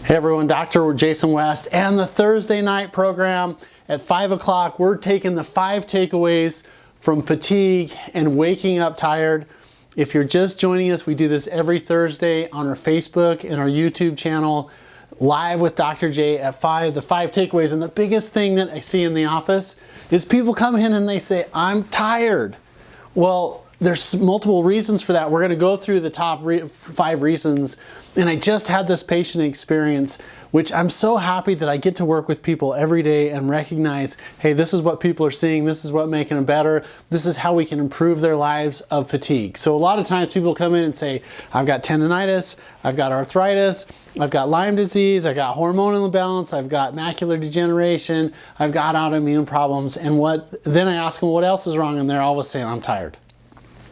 Hey everyone, Dr. Jason West and the Thursday night program at 5 o'clock. We're taking the 5 takeaways from fatigue and waking up tired. If you're just joining us, we do this every Thursday on our Facebook and our YouTube channel, live with Dr. J at 5, the 5 takeaways. And the biggest thing that I see in the office is people come in and they say, I'm tired. Well, there's multiple reasons for that. We're going to go through the top 5 reasons. And I just had this patient experience, which I'm so happy that I get to work with people every day and recognize, hey, this is what people are seeing. This is what making them better. This is how we can improve their lives of fatigue. So a lot of times people come in and say, I've got tendonitis, I've got arthritis, I've got Lyme disease, I've got hormonal imbalance, I've got macular degeneration, I've got autoimmune problems. And then I ask them what else is wrong, and they're always saying, I'm tired.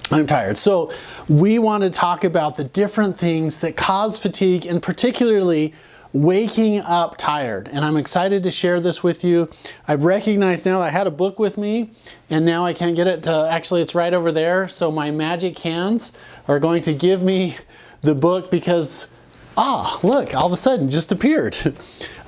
I'm tired. So we want to talk about the different things that cause fatigue, and particularly waking up tired. And I'm excited to share this with you. I've recognized now that I had a book with me, and now I can't get it to, actually it's right over there. So my magic hands are going to give me the book because, look, all of a sudden just appeared.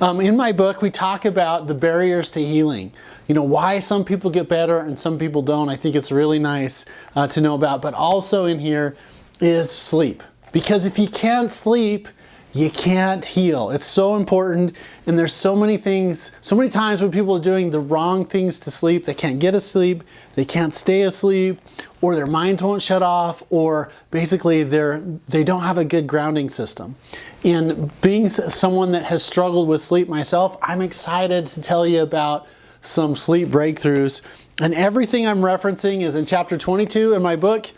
In my book, we talk about the barriers to healing. You know, why some people get better and some people don't. I think it's really nice to know about. But also in here is sleep. Because if you can't sleep, you can't heal. It's so important. And there's so many things, so many times when people are doing the wrong things to sleep, they can't get asleep, they can't stay asleep, or their minds won't shut off, or basically they don't have a good grounding system. And being someone that has struggled with sleep myself, I'm excited to tell you about some sleep breakthroughs. And everything I'm referencing is in chapter 22 in my book,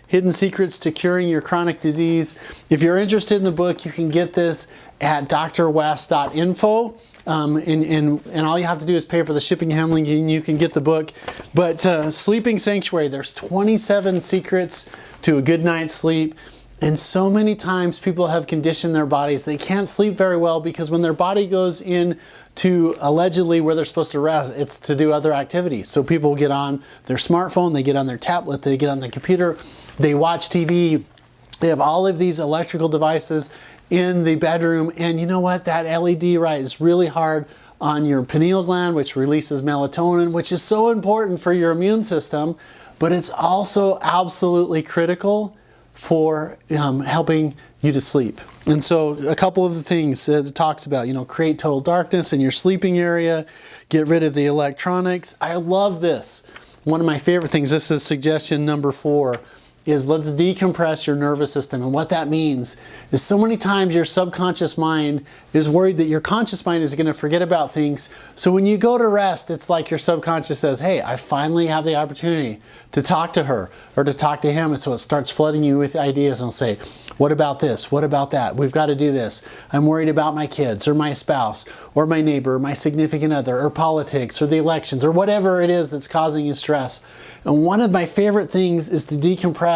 Hidden Secrets to Curing Your Chronic Disease. If you're interested in the book, you can get this at drwest.info. And all you have to do is pay for the shipping and handling, and you can get the book. But Sleeping Sanctuary, there's 27 secrets to a good night's sleep. And so many times people have conditioned their bodies. They can't sleep very well because when their body goes in to allegedly where they're supposed to rest, it's to do other activities. So people get on their smartphone, they get on their tablet, they get on their computer, they watch TV. They have all of these electrical devices in the bedroom. And you know what? That LED light is really hard on your pineal gland, which releases melatonin, which is so important for your immune system. But it's also absolutely critical for helping you to sleep. And so a couple of the things it talks about, you know, create total darkness in your sleeping area, get rid of the electronics. I love this. One of my favorite things, this is suggestion number 4, is let's decompress your nervous system. And what that means is so many times your subconscious mind is worried that your conscious mind is going to forget about things. So when you go to rest, it's like your subconscious says, hey, I finally have the opportunity to talk to her or to talk to him. And so it starts flooding you with ideas and say, what about this? What about that? We've got to do this. I'm worried about my kids or my spouse or my neighbor or my significant other or politics or the elections or whatever it is that's causing you stress. And one of my favorite things is to decompress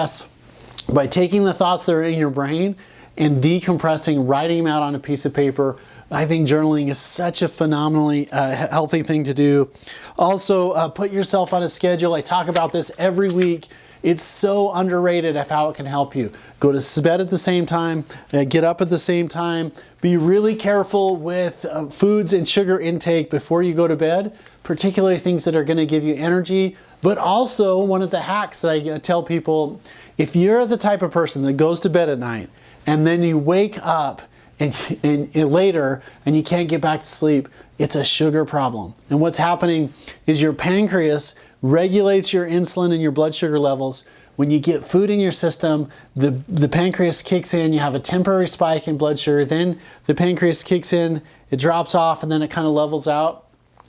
by taking the thoughts that are in your brain and decompressing, writing them out on a piece of paper. I think journaling is such a phenomenally healthy thing to do. Also, put yourself on a schedule. I talk about this every week. It's so underrated of how it can help you. Go to bed at the same time, get up at the same time. Be really careful with foods and sugar intake before you go to bed, particularly things that are going to give you energy. But also, one of the hacks that I tell people, if you're the type of person that goes to bed at night and then you wake up and later and you can't get back to sleep, it's a sugar problem. And what's happening is your pancreas regulates your insulin and your blood sugar levels. When you get food in your system, the pancreas kicks in, you have a temporary spike in blood sugar, then the pancreas kicks in, it drops off, and then it kind of levels out.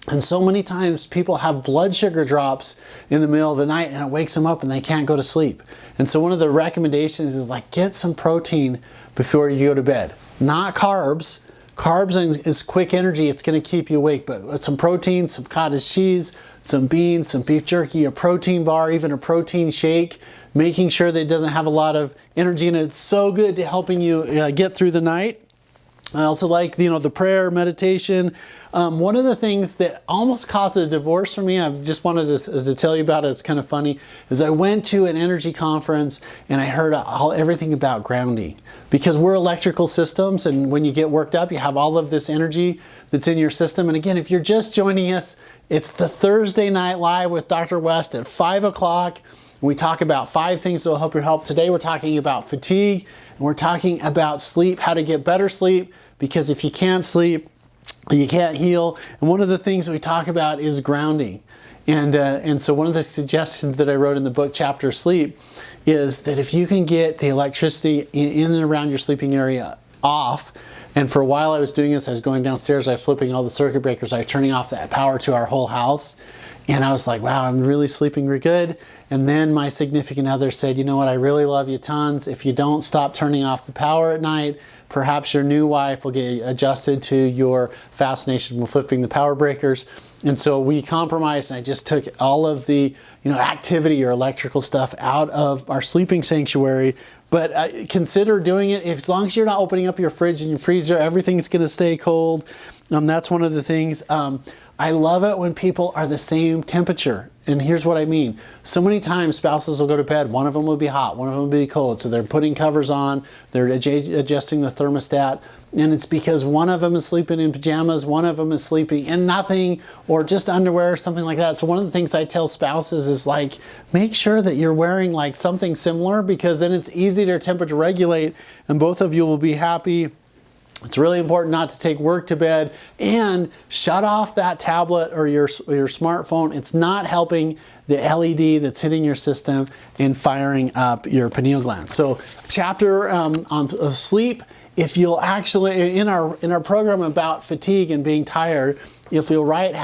And so many times people have blood sugar drops in the middle of the night and it wakes them up and they can't go to sleep. And so one of the recommendations is like get some protein before you go to bed. Not carbs. Carbs is quick energy, it's going to keep you awake, but some protein, some cottage cheese, some beans, some beef jerky, a protein bar, even a protein shake, making sure that it doesn't have a lot of energy in it. It's so good to helping you get through the night. I also like, the prayer, meditation. One of the things that almost caused a divorce for me, I just wanted to tell you about it, it's kind of funny, is I went to an energy conference and I heard everything about grounding. Because we're electrical systems, and when you get worked up, you have all of this energy that's in your system. And again, if you're just joining us, it's the Thursday Night Live with Dr. West at 5 o'clock. We talk about 5 things that will help your health. Today we're talking about fatigue, and we're talking about sleep, how to get better sleep, because if you can't sleep, you can't heal. And one of the things we talk about is grounding. And so one of the suggestions that I wrote in the book, Chapter Sleep, is that if you can get the electricity in and around your sleeping area off, and for a while I was doing this, I was going downstairs, I was flipping all the circuit breakers, I was turning off that power to our whole house, and I was like, wow, I'm really sleeping really good. And then my significant other said, you know what, I really love you tons. If you don't stop turning off the power at night, perhaps your new wife will get adjusted to your fascination with flipping the power breakers. And so we compromised, and I just took all of the activity or electrical stuff out of our sleeping sanctuary. But consider doing it. As long as you're not opening up your fridge and your freezer, everything's going to stay cold. That's one of the things. I love it when people are the same temperature. And here's what I mean. So many times spouses will go to bed, one of them will be hot, one of them will be cold. So they're putting covers on, they're adjusting the thermostat, and it's because one of them is sleeping in pajamas, one of them is sleeping in nothing, or just underwear or something like that. So one of the things I tell spouses is make sure that you're wearing something similar, because then it's easy to temperature regulate and both of you will be happy. It's really important not to take work to bed, and shut off that tablet or your smartphone. It's not helping the LED that's hitting your system and firing up your pineal gland. So chapter on sleep, if you'll actually, in our program about fatigue and being tired, if you'll write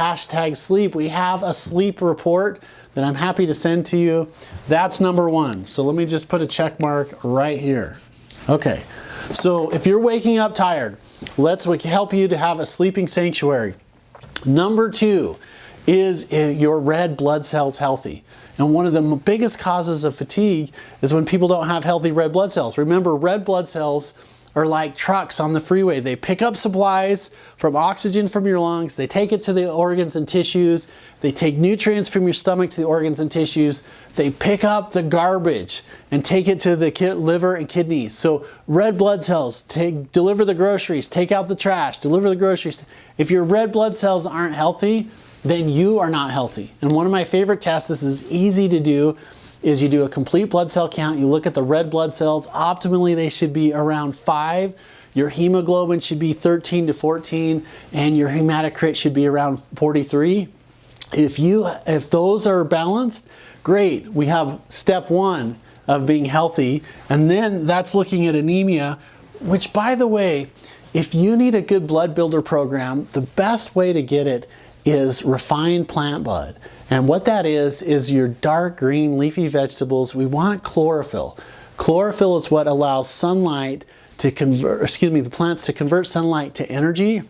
#sleep, we have a sleep report that I'm happy to send to you. That's number 1. So let me just put a check mark right here. Okay. So if you're waking up tired, let's help you to have a sleeping sanctuary. Number 2 is your red blood cells healthy. And one of the biggest causes of fatigue is when people don't have healthy red blood cells. Remember, red blood cells are like trucks on the freeway. They pick up supplies from oxygen from your lungs, they take it to the organs and tissues, they take nutrients from your stomach to the organs and tissues, they pick up the garbage and take it to the liver and kidneys. So red blood cells deliver the groceries, take out the trash, deliver the groceries. If your red blood cells aren't healthy, then you are not healthy. And one of my favorite tests, this is easy to do, is you do a complete blood cell count. You look at the red blood cells. Optimally, they should be around 5. Your hemoglobin should be 13 to 14, and your hematocrit should be around 43. If those are balanced, great. We have step 1 of being healthy, and then that's looking at anemia, which, by the way, if you need a good blood builder program, the best way to get it is refined plant blood. And what that is your dark green leafy vegetables. We want chlorophyll. Chlorophyll is what allows sunlight to the plants to convert sunlight to energy,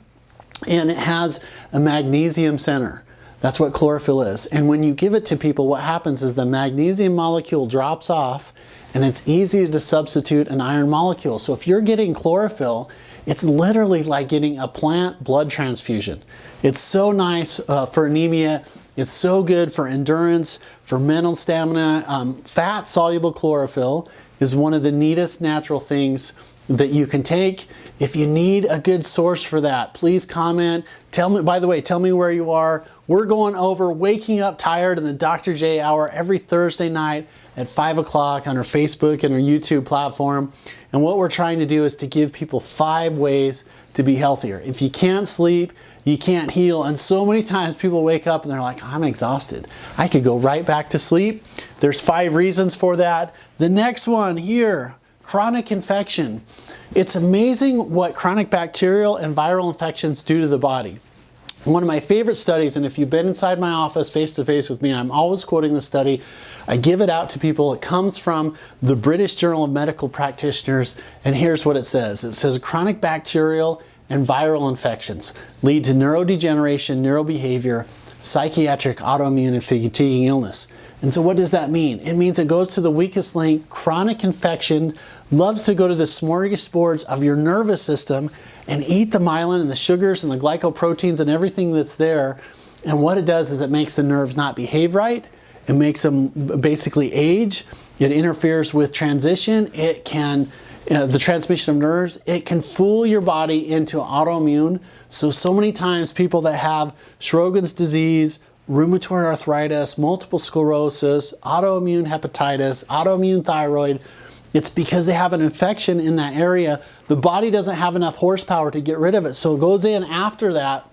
and it has a magnesium center. That's what chlorophyll is. And when you give it to people, what happens is the magnesium molecule drops off, and it's easy to substitute an iron molecule. So if you're getting chlorophyll, it's literally like getting a plant blood transfusion. It's so nice for anemia. It's so good for endurance, for mental stamina. Fat-soluble chlorophyll is one of the neatest natural things that you can take. If you need a good source for that, please comment. Tell me, by the way, tell me where you are. We're going over Waking Up Tired in the Dr. J Hour every Thursday night at 5 o'clock on our Facebook and our YouTube platform. And what we're trying to do is to give people 5 ways to be healthier. If you can't sleep, you can't heal. And so many times people wake up and they're like, I'm exhausted. I could go right back to sleep. There's 5 reasons for that. The next one here, chronic infection. It's amazing what chronic bacterial and viral infections do to the body. One of my favorite studies, and if you've been inside my office face-to-face with me, I'm always quoting the study. I give it out to people. It comes from the British Journal of Medical Practitioners, and here's what it says. It says chronic bacterial and viral infections lead to neurodegeneration, neurobehavior, psychiatric, autoimmune, and fatiguing illness. And so what does that mean? It means it goes to the weakest link. Chronic infection loves to go to the smorgasbords of your nervous system and eat the myelin and the sugars and the glycoproteins and everything that's there. And what it does is it makes the nerves not behave right. It makes them basically age. It interferes with transition. It can, the transmission of nerves, it can fool your body into autoimmune. So many times people that have Sjogren's disease, rheumatoid arthritis, multiple sclerosis, autoimmune hepatitis, autoimmune thyroid, it's because they have an infection in that area. The body doesn't have enough horsepower to get rid of it. So it goes in after that.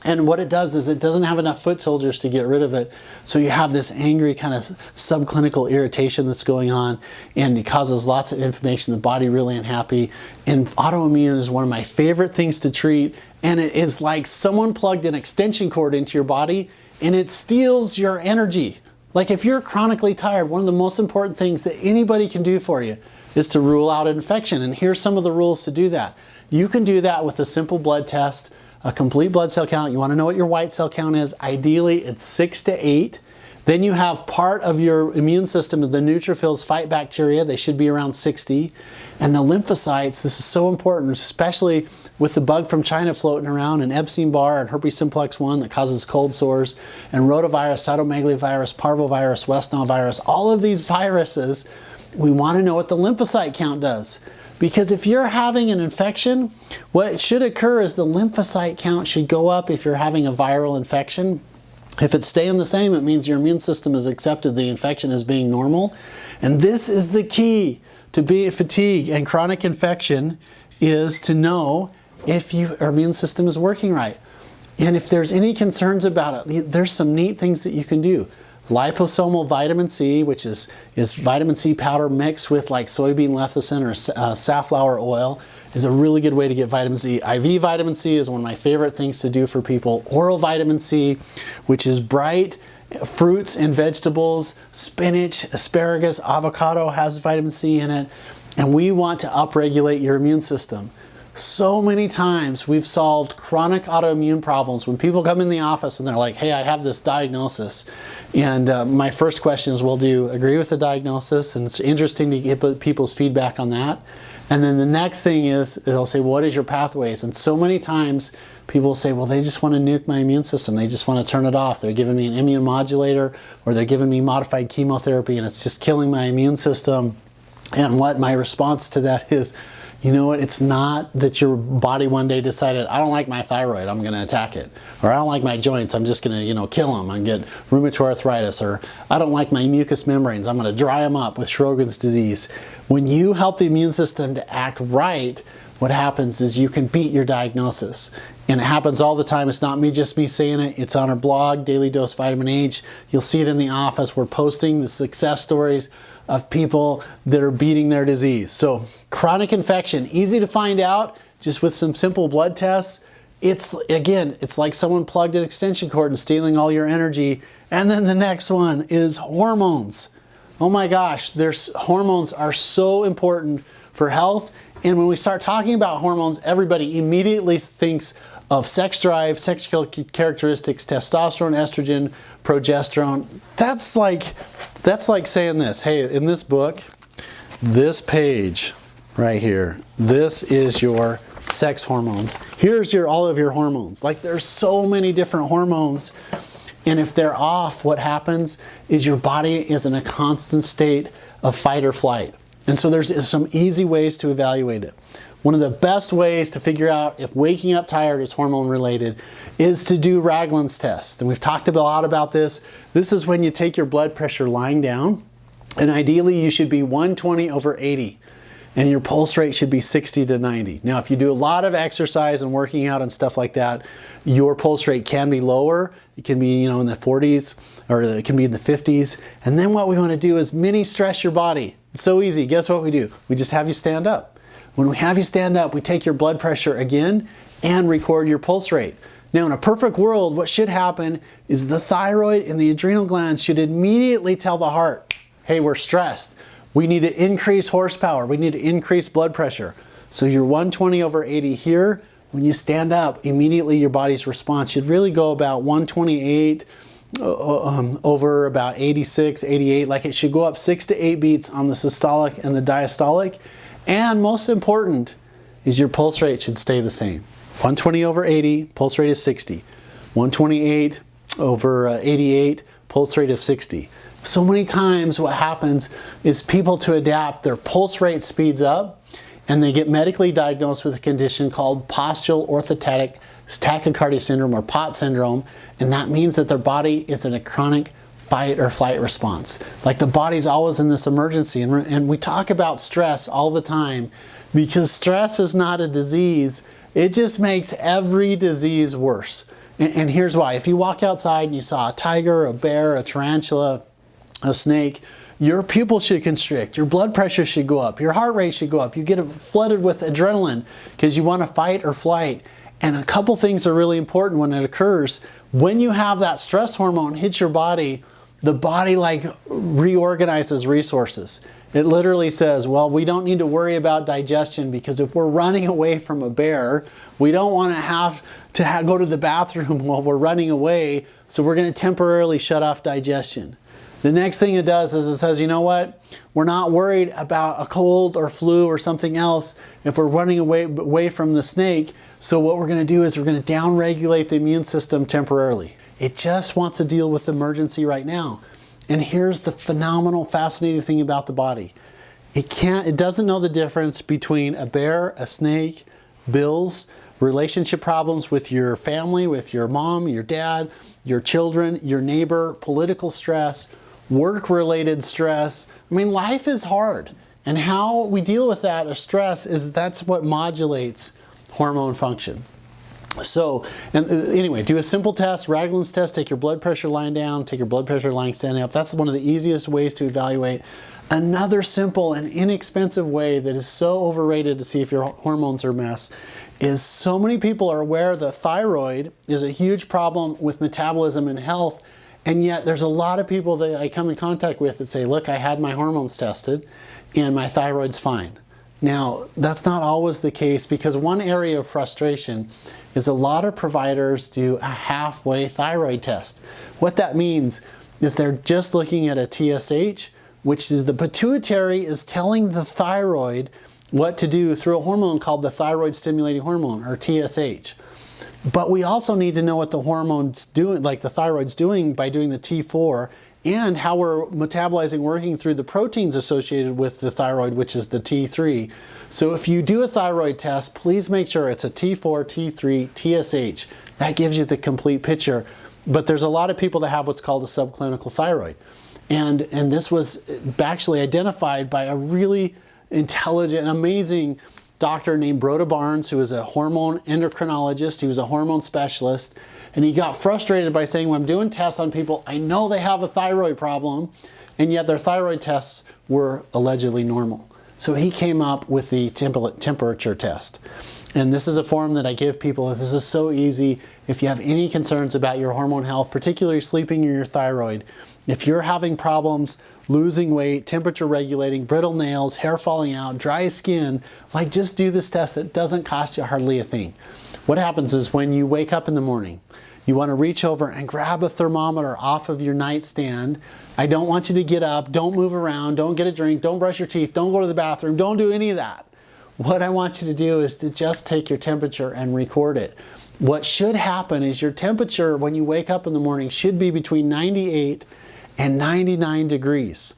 And what it does is it doesn't have enough foot soldiers to get rid of it. So you have this angry kind of subclinical irritation that's going on, and it causes lots of inflammation, the body really unhappy. And autoimmune is one of my favorite things to treat. And it is like someone plugged an extension cord into your body and it steals your energy. Like if you're chronically tired, one of the most important things that anybody can do for you is to rule out infection. And here's some of the rules to do that. You can do that with a simple blood test, a complete blood cell count. You want to know what your white cell count is. Ideally, it's 6 to 8. Then you have part of your immune system, the neutrophils fight bacteria. They should be around 60. And the lymphocytes, this is so important, especially with the bug from China floating around, and Epstein-Barr and herpes simplex 1 that causes cold sores, and rotavirus, cytomegalovirus, parvovirus, West Nile virus, all of these viruses, we want to know what the lymphocyte count does. Because if you're having an infection, what should occur is the lymphocyte count should go up if you're having a viral infection. If it's staying the same, it means your immune system has accepted the infection as being normal. And this is the key to being fatigue and chronic infection, is to know if your immune system is working right. And if there's any concerns about it, there's some neat things that you can do. Liposomal vitamin C, which is vitamin C powder mixed with like soybean lecithin or safflower oil, is a really good way to get vitamin C. IV vitamin C is one of my favorite things to do for people. Oral vitamin C, which is bright fruits and vegetables, spinach, asparagus, avocado has vitamin C in it. And we want to upregulate your immune system. So many times we've solved chronic autoimmune problems when people come in the office and they're like, hey, I have this diagnosis. And my first question is, well, do you agree with the diagnosis? And it's interesting to get people's feedback on that. And then the next thing is I'll say, what is your pathways? And so many times people say, well, they just want to nuke my immune system. They just want to turn it off. They're giving me an immunomodulator, or they're giving me modified chemotherapy, and it's just killing my immune system. And what my response to that is, you know what, it's not that your body one day decided, I don't like my thyroid, I'm going to attack it. Or I don't like my joints, I'm just going to, kill them and get rheumatoid arthritis. Or I don't like my mucous membranes, I'm going to dry them up with Sjogren's disease. When you help the immune system to act right, what happens is you can beat your diagnosis. And it happens all the time. It's not just me saying it. It's on our blog, Daily Dose Vitamin H. You'll see it in the office. We're posting the success stories of people that are beating their disease. So chronic infection, easy to find out just with some simple blood tests. It's like someone plugged an extension cord and stealing all your energy. And then the next one is hormones. Oh my gosh, hormones are so important for health. And when we start talking about hormones, everybody immediately thinks of sex drive, sexual characteristics, testosterone, estrogen, progesterone. That's like saying this, hey, in this book, this page right here, this is your sex hormones. Here's all of your hormones. Like, there's so many different hormones. And if they're off, what happens is your body is in a constant state of fight or flight. And so there's some easy ways to evaluate it. One of the best ways to figure out if waking up tired is hormone related is to do Ragland's test. And we've talked a lot about this. This is when you take your blood pressure lying down, and ideally you should be 120/80. And your pulse rate should be 60 to 90. Now, if you do a lot of exercise and working out and stuff like that, your pulse rate can be lower. It can be, in the 40s, or it can be in the 50s. And then what we want to do is mini stress your body. It's so easy. Guess what we do? We just have you stand up. When we have you stand up, we take your blood pressure again and record your pulse rate. Now, in a perfect world, what should happen is the thyroid and the adrenal glands should immediately tell the heart, hey, we're stressed. We need to increase horsepower. We need to increase blood pressure. So your 120/80 here, when you stand up, immediately your body's response should really go about 128 over about 86, 88. Like it should go up 6 to 8 beats on the systolic and the diastolic. And most important is your pulse rate should stay the same. 120 over 80, pulse rate is 60. 128 over 88, pulse rate of 60. So many times what happens is people to adapt, their pulse rate speeds up and they get medically diagnosed with a condition called postural orthostatic tachycardia syndrome, or POT syndrome, and that means that their body is in a chronic fight or flight response. Like the body's always in this emergency, and we talk about stress all the time because stress is not a disease. It just makes every disease worse. And here's why. If you walk outside and you saw a tiger, a bear, a tarantula, a snake, your pupils should constrict, your blood pressure should go up, your heart rate should go up, you get flooded with adrenaline because you want to fight or flight. And a couple things are really important when it occurs. When you have that stress hormone hit your body, the body like reorganizes resources. It literally says, well, we don't need to worry about digestion because if we're running away from a bear, we don't want to have to go to the bathroom while we're running away, so we're going to temporarily shut off digestion. The next thing it does is it says, you know what? We're not worried about a cold or flu or something else if we're running away from the snake. So what we're going to do is we're going to downregulate the immune system temporarily. It just wants to deal with the emergency right now. And here's the phenomenal, fascinating thing about the body. It doesn't know the difference between a bear, a snake, bills, relationship problems with your family, with your mom, your dad, your children, your neighbor, political stress, work-related stress. I mean, life is hard. And how we deal with that or stress that's what modulates hormone function. So, anyway, do a simple test, Ragland's test, take your blood pressure lying down, take your blood pressure lying standing up. That's one of the easiest ways to evaluate. Another simple and inexpensive way that is so overrated to see if your hormones are a mess is so many people are aware that thyroid is a huge problem with metabolism and health, and yet there's a lot of people that I come in contact with that say, look, I had my hormones tested and my thyroid's fine. Now, that's not always the case because one area of frustration is a lot of providers do a halfway thyroid test. What that means is they're just looking at a TSH, which is the pituitary is telling the thyroid what to do through a hormone called the thyroid stimulating hormone, or TSH. But we also need to know what the hormone's doing, like the thyroid's doing by doing the T4, and how we're metabolizing, working through the proteins associated with the thyroid, which is the T3. So if you do a thyroid test, please make sure it's a T4, T3, TSH. That gives you the complete picture. But there's a lot of people that have what's called a subclinical thyroid. And this was actually identified by a really intelligent, amazing doctor named Broda Barnes, who was a hormone endocrinologist. He was a hormone specialist. And he got frustrated by saying, when I'm doing tests on people, I know they have a thyroid problem, and yet their thyroid tests were allegedly normal. So he came up with the temperature test. And this is a form that I give people. This is so easy. If you have any concerns about your hormone health, particularly sleeping in your thyroid, if you're having problems losing weight, temperature regulating, brittle nails, hair falling out, dry skin, like just do this test. It doesn't cost you hardly a thing. What happens is when you wake up in the morning, you want to reach over and grab a thermometer off of your nightstand. I don't want you to get up, don't move around, don't get a drink, don't brush your teeth, don't go to the bathroom, don't do any of that. What I want you to do is to just take your temperature and record it. What should happen is your temperature when you wake up in the morning should be between 98 and 99 degrees.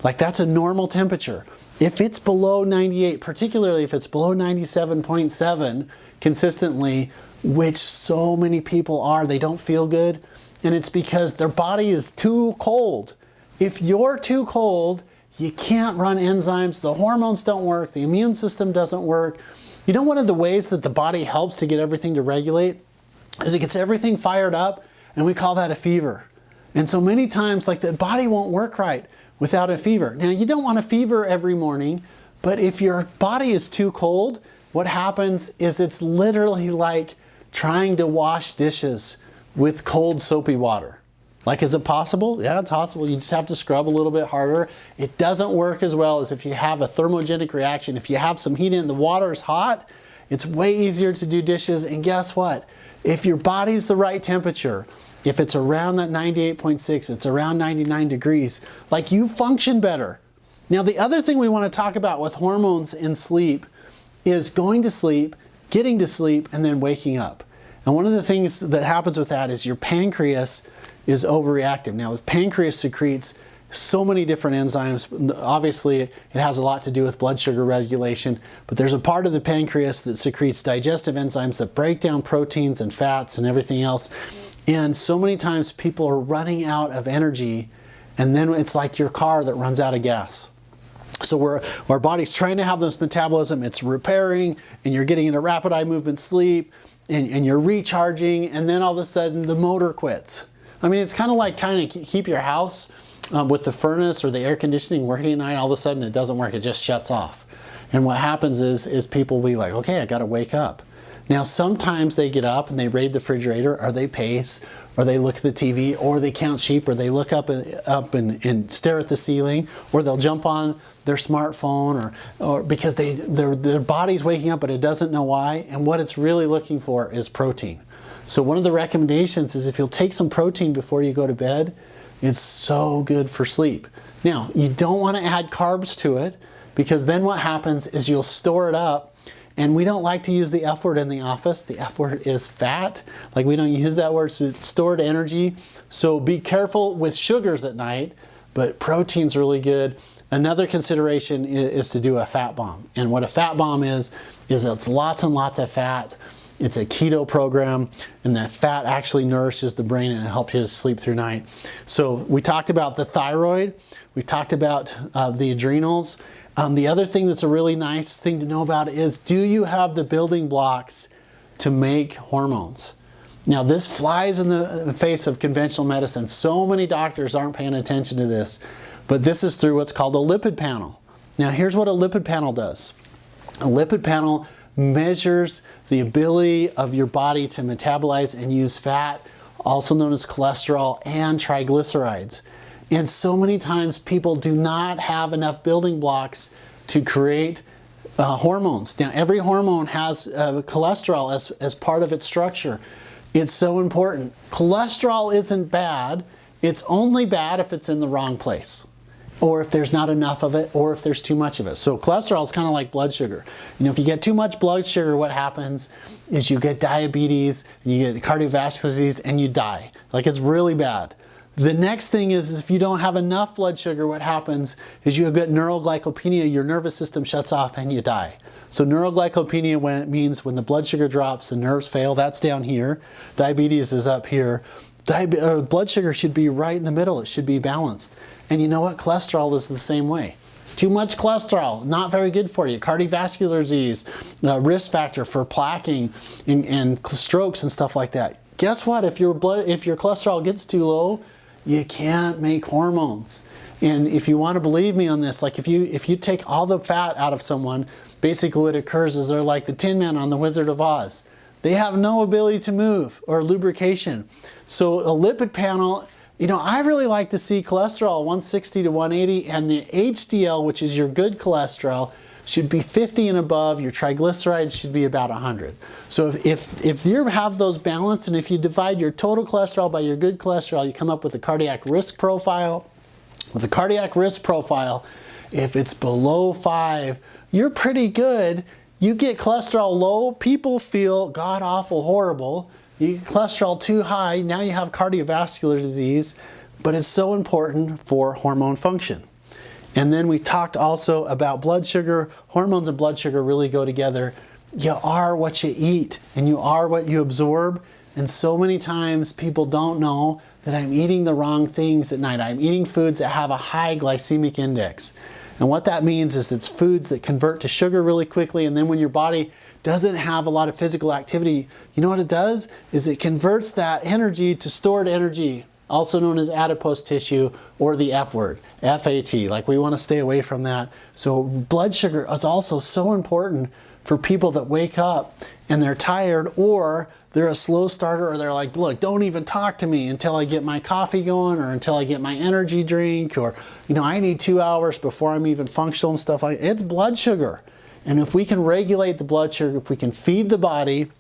Like that's a normal temperature. If it's below 98, particularly if it's below 97.7 consistently, which so many people are, they don't feel good, and it's because their body is too cold. If you're too cold, you can't run enzymes, the hormones don't work, the immune system doesn't work. You know, one of the ways that the body helps to get everything to regulate is it gets everything fired up, and we call that a fever. And so many times, like the body won't work right without a fever. Now, you don't want a fever every morning, but if your body is too cold, what happens is it's literally like trying to wash dishes with cold soapy water. Like, is it possible? Yeah, it's possible. You just have to scrub a little bit harder. It doesn't work as well as if you have a thermogenic reaction. If you have some heat in, the water is hot, It's way easier to do dishes. And guess what? If your body's the right temperature, if it's around that 98.6, it's around 99 degrees, like, you function better. Now, the other thing we want to talk about with hormones in sleep is going to sleep, getting to sleep, and then waking up. And one of the things that happens with that is your pancreas is overreactive. Now, the pancreas secretes so many different enzymes. Obviously, it has a lot to do with blood sugar regulation, but there's a part of the pancreas that secretes digestive enzymes that break down proteins and fats and everything else. And so many times people are running out of energy, and then it's like your car that runs out of gas. So our body's trying to have this metabolism, it's repairing, and you're getting into rapid eye movement sleep, and you're recharging, and then all of a sudden the motor quits. I mean, it's kind of like keep your house with the furnace or the air conditioning working at night. All of a sudden it doesn't work, it just shuts off. And what happens is people will be like, okay, I got to wake up. Now, sometimes they get up and they raid the refrigerator, or they pace, or they look at the TV, or they count sheep, or they look up and stare at the ceiling, or they'll jump on their smartphone, or because their body's waking up, but it doesn't know why. And what it's really looking for is protein. So one of the recommendations is, if you'll take some protein before you go to bed, it's so good for sleep. Now, you don't want to add carbs to it, because then what happens is you'll store it up. And we don't like to use the F word in the office. The F word is fat. Like, we don't use that word. So it's stored energy. So be careful with sugars at night, but protein's really good. Another consideration is to do a fat bomb. And what a fat bomb is it's lots and lots of fat. It's a keto program, and that fat actually nourishes the brain and it helps you to sleep through night. So we talked about the thyroid. We talked about the adrenals. The other thing that's a really nice thing to know about is, do you have the building blocks to make hormones? Now, this flies in the face of conventional medicine. So many doctors aren't paying attention to this, but this is through what's called a lipid panel. Now, here's what a lipid panel does. A lipid panel measures the ability of your body to metabolize and use fat, also known as cholesterol, and triglycerides. And so many times people do not have enough building blocks to create hormones. Now, every hormone has cholesterol as part of its structure. It's so important. Cholesterol isn't bad. It's only bad if it's in the wrong place, or if there's not enough of it, or if there's too much of it. So cholesterol is kind of like blood sugar. You know, if you get too much blood sugar, what happens is you get diabetes, and you get cardiovascular disease, and you die. Like, it's really bad. The next thing is if you don't have enough blood sugar, what happens is you get neuroglycopenia, your nervous system shuts off and you die. So neuroglycopenia means when the blood sugar drops, the nerves fail. That's down here. Diabetes is up here. Blood sugar should be right in the middle. It should be balanced. And you know what? Cholesterol is the same way. Too much cholesterol, not very good for you. Cardiovascular disease, risk factor for plaquing and strokes and stuff like that. Guess what? If your cholesterol gets too low, you can't make hormones. And if you want to believe me on this, like, if you take all the fat out of someone, basically what occurs is they're like the Tin Man on the Wizard of Oz. They have no ability to move or lubrication. So a lipid panel, you know, I really like to see cholesterol 160 to 180, and the HDL, which is your good cholesterol, should be 50 and above. Your triglycerides should be about 100. So if you have those balanced, and if you divide your total cholesterol by your good cholesterol, you come up with a cardiac risk profile. With a cardiac risk profile, if it's below 5, you're pretty good. You get cholesterol low, people feel god-awful horrible. You get cholesterol too high, now you have cardiovascular disease, but it's so important for hormone function. And then we talked also about blood sugar. Hormones and blood sugar really go together. You are what you eat, and you are what you absorb. And so many times people don't know that I'm eating the wrong things at night. I'm eating foods that have a high glycemic index. And what that means is it's foods that convert to sugar really quickly, and then when your body doesn't have a lot of physical activity, you know what it does? Is it converts that energy to stored energy, also known as adipose tissue, or the F word, FAT. Like, we want to stay away from that. So blood sugar is also so important for people that wake up and they're tired, or they're a slow starter, or they're like, look, don't even talk to me until I get my coffee going, or until I get my energy drink, or, you know, I need 2 hours before I'm even functional and stuff like that. It's blood sugar. And if we can regulate the blood sugar, if we can feed the body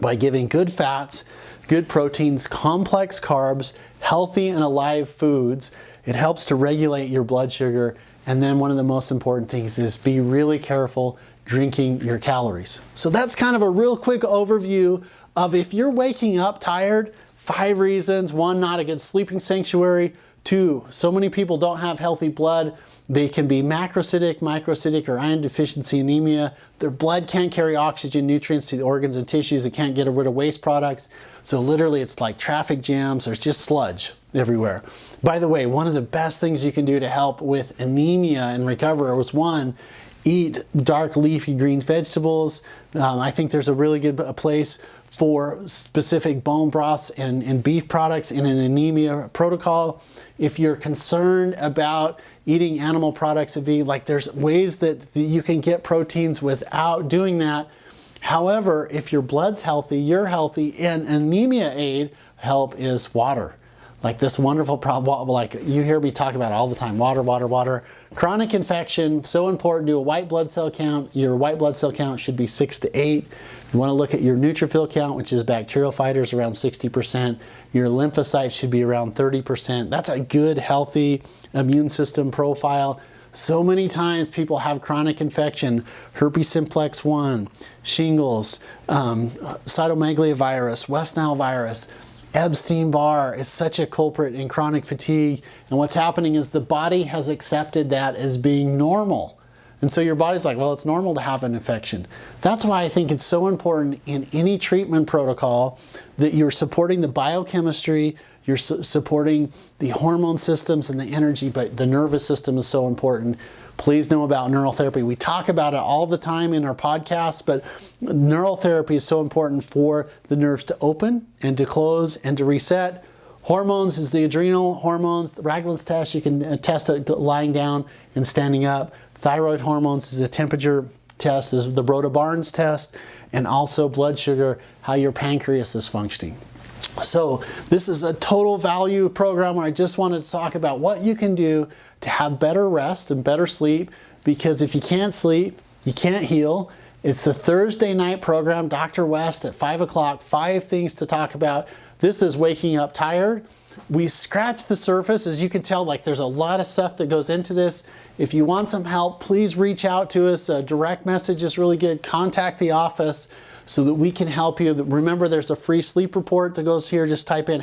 by giving good fats, good proteins, complex carbs, healthy and alive foods, it helps to regulate your blood sugar. And then one of the most important things is be really careful drinking your calories. So that's kind of a real quick overview of if you're waking up tired, 5 reasons. 1, not a good sleeping sanctuary. 2, so many people don't have healthy blood. They can be macrocytic, microcytic, or iron deficiency anemia. Their blood can't carry oxygen, nutrients to the organs and tissues. It can't get rid of waste products. So literally it's like traffic jams. There's just sludge everywhere. By the way, one of the best things you can do to help with anemia and recover was 1, eat dark leafy green vegetables. I think there's a really good place for specific bone broths and beef products in an anemia protocol. If you're concerned about eating animal products and vegan, like there's ways that you can get proteins without doing that. However, if your blood's healthy, you're healthy, and anemia aid help is water. Like this wonderful problem, like you hear me talk about it all the time, water, water, water. Chronic infection, so important. Do a white blood cell count. Your white blood cell count should be 6 to 8. You want to look at your neutrophil count, which is bacterial fighters, around 60%. Your lymphocytes should be around 30%. That's a good, healthy immune system profile. So many times people have chronic infection, herpes simplex 1, shingles, cytomegalovirus, West Nile virus. Epstein-Barr is such a culprit in chronic fatigue, and what's happening is the body has accepted that as being normal. And so your body's like, well, it's normal to have an infection. That's why I think it's so important in any treatment protocol that you're supporting the biochemistry, you're supporting the hormone systems and the energy, but the nervous system is so important. Please know about neural therapy. We talk about it all the time in our podcasts, but neural therapy is so important for the nerves to open and to close and to reset. Hormones is the adrenal hormones. The Ragland's test, you can test it lying down and standing up. Thyroid hormones is a temperature test, is the Broda-Barnes test, and also blood sugar, how your pancreas is functioning. So this is a total value program where I just wanted to talk about what you can do to have better rest and better sleep, because if you can't sleep, you can't heal. It's the Thursday night program, Dr. West at 5 o'clock, 5 things to talk about. This is waking up tired. We scratched the surface. As you can tell, like there's a lot of stuff that goes into this. If you want some help, please reach out to us. A direct message is really good. Contact the office so that we can help you. Remember, there's a free sleep report that goes here. Just type in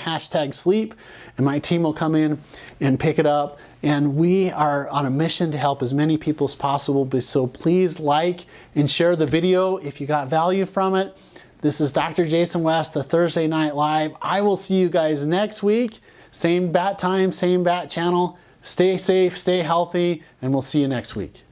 #sleep and my team will come in and pick it up. And we are on a mission to help as many people as possible. So please like and share the video if you got value from it. This is Dr. Jason West, the Thursday Night Live. I will see you guys next week. Same bat time, same bat channel. Stay safe, stay healthy, and we'll see you next week.